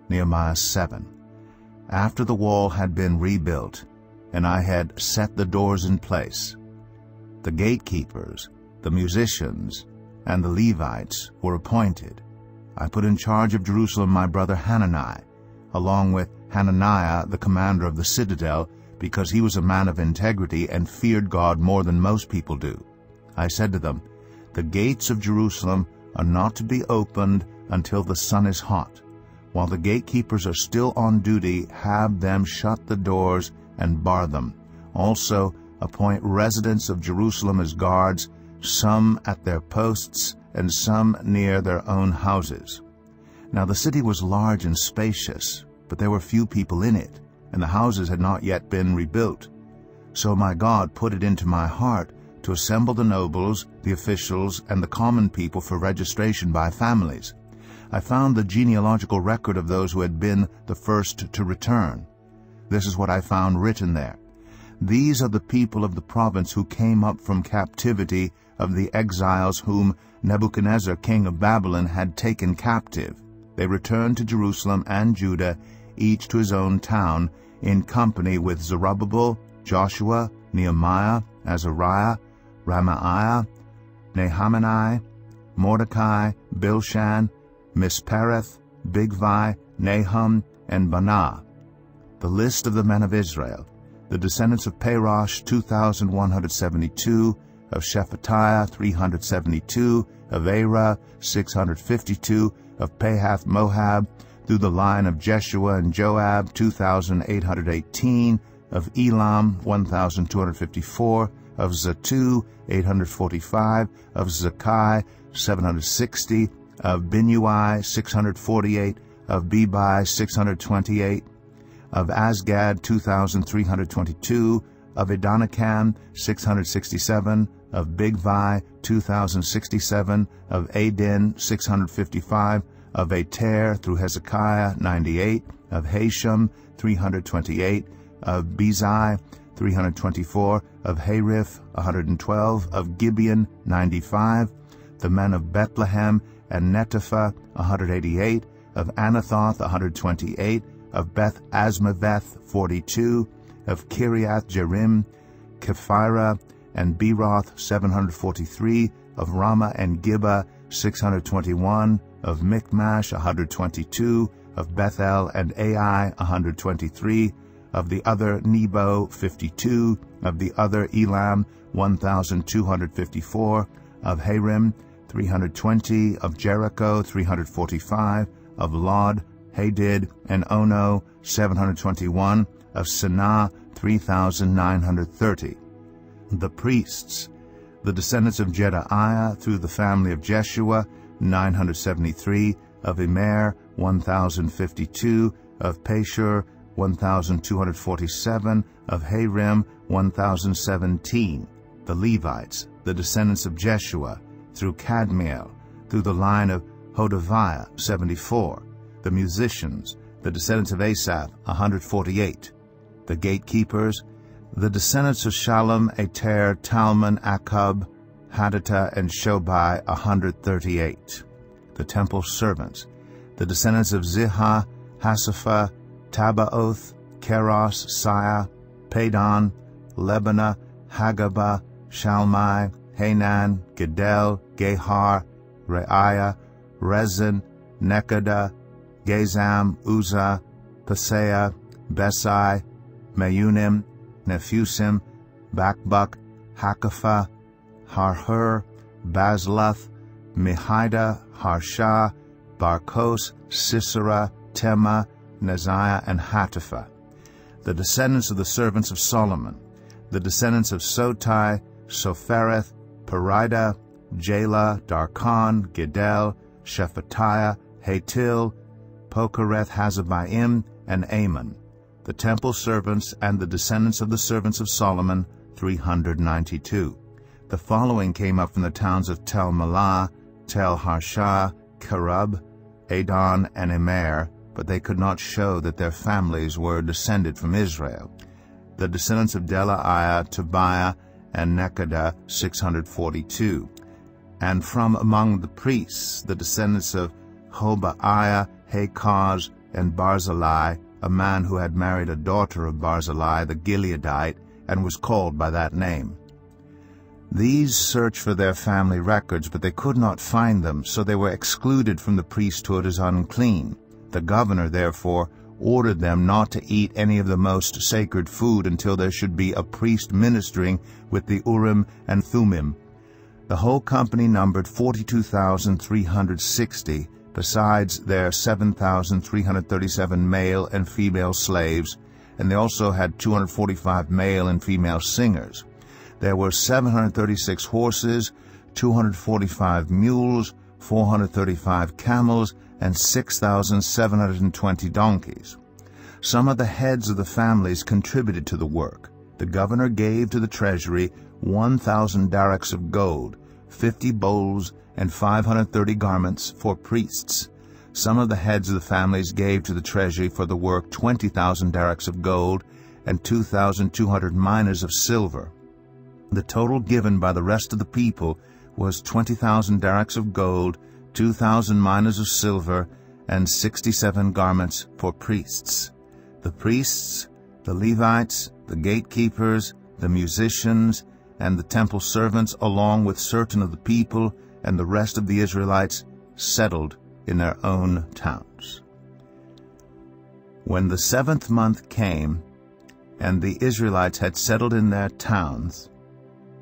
Nehemiah 7. After the wall had been rebuilt, and I had set the doors in place, the gatekeepers, the musicians, and the Levites were appointed. I put in charge of Jerusalem my brother Hanani, along with Hananiah the commander of the citadel, because he was a man of integrity and feared God more than most people do. I said to them, "The gates of Jerusalem are not to be opened until the sun is hot. While the gatekeepers are still on duty, have them shut the doors and bar them. Also appoint residents of Jerusalem as guards, some at their posts and some near their own houses." Now the city was large and spacious, but there were few people in it, and the houses had not yet been rebuilt. So my God put it into my heart to assemble the nobles, the officials, and the common people for registration by families. I found the genealogical record of those who had been the first to return. This is what I found written there. These are the people of the province who came up from captivity of the exiles whom Nebuchadnezzar king of Babylon had taken captive. They returned to Jerusalem and Judah, each to his own town, in company with Zerubbabel, Joshua, Nehemiah, Azariah, Ramaiah, Nahamani, Mordecai, Bilshan, Mispereth, Bigvai, Nahum, and Banah. The list of the men of Israel: the descendants of Parosh, 2,172, of Shephatiah, 372, of Arah, 652, of Pahath Moab, through the line of Jeshua and Joab, 2,818, of Elam, 1,254, of Zatu, 845, of Zakai, 760, of Binnui, 648, of Bebai, 628, of Asgad, 2,322, of Adonikam, 667, of Bigvai, 2,067, of Adin, 655, of Ater through Hezekiah, 98, of Hashem, 328, of Bezai, 324, of Hariph, 112, of Gibeon, 95, the men of Bethlehem and Netophah, 188, of Anathoth, 128, of Beth Asmaveth, 42, of Kiriath Jearim, Kephirah, and Beeroth, 743, of Ramah and Gibeah, 621, of Michmash, 122, of Bethel and Ai, 123, of the other Nebo, 52, of the other Elam, 1,254, of Harim, 320, of Jericho, 345, of Lod, Hadid, and Ono, 721, of Sanaa, 3,930. The priests: the descendants of Jedaiah through the family of Jeshua, 973, of Immer, 1,052, of Pashur, 1,247, of Harim, 1,017. The Levites: the descendants of Jeshua, through Kadmiel, through the line of Hodaviah, 74. The musicians: the descendants of Asaph, 148. The gatekeepers: the descendants of Shalom, Ater, Talmon, Akub, Hadattah, and Shobai, 138. The temple servants: the descendants of Ziha, Hasaphah, Tabaoth, Keros, Siah, Padon, Lebanah, Hagabah, Shalmai, Hanan, Gedel, Gehar, Reiah, Rezin, Nekoda, Gazam, Uzzah, Paseah, Besai, Meunim, Nephusim, Bakbuk, Hakapha, Harhur, Bazluth, Mehida, Harsha, Barkos, Sisera, Tema, Neziah, and Hatipha. The descendants of the servants of Solomon: the descendants of Sotai, Sophereth, Perida, Jala, Darkon, Gedel, Shephatiah, Hatil, Pokereth Hazabaim, and Ammon. The temple servants and the descendants of the servants of Solomon, 392. The following came up from the towns of Tel Melah, Tel Harsha, Kerub, Adon, and Immer, but they could not show that their families were descended from Israel. The descendants of Delaiah, Tobiah, and Nekoda, 642. And from among the priests, the descendants of Hobaiah, Hakaz, and Barzillai, a man who had married a daughter of Barzillai the Gileadite, and was called by that name. These searched for their family records, but they could not find them, so they were excluded from the priesthood as unclean. The governor, therefore, ordered them not to eat any of the most sacred food until there should be a priest ministering with the Urim and Thummim. The whole company numbered 42,360, besides their 7,337 male and female slaves, and they also had 245 male and female singers. There were 736 horses, 245 mules, 435 camels, and 6,720 donkeys. Some of the heads of the families contributed to the work. The governor gave to the treasury 1,000 darachs of gold, 50 bowls, and 530 garments for priests. Some of the heads of the families gave to the treasury for the work 20,000 darachs of gold and 2,200 minas of silver. The total given by the rest of the people was 20,000 darachs of gold, 2,000 minas of silver, and 67 garments for priests. The priests, the Levites, the gatekeepers, the musicians, and the temple servants, along with certain of the people and the rest of the Israelites, settled in their own towns. When the 7th month came, and the Israelites had settled in their towns,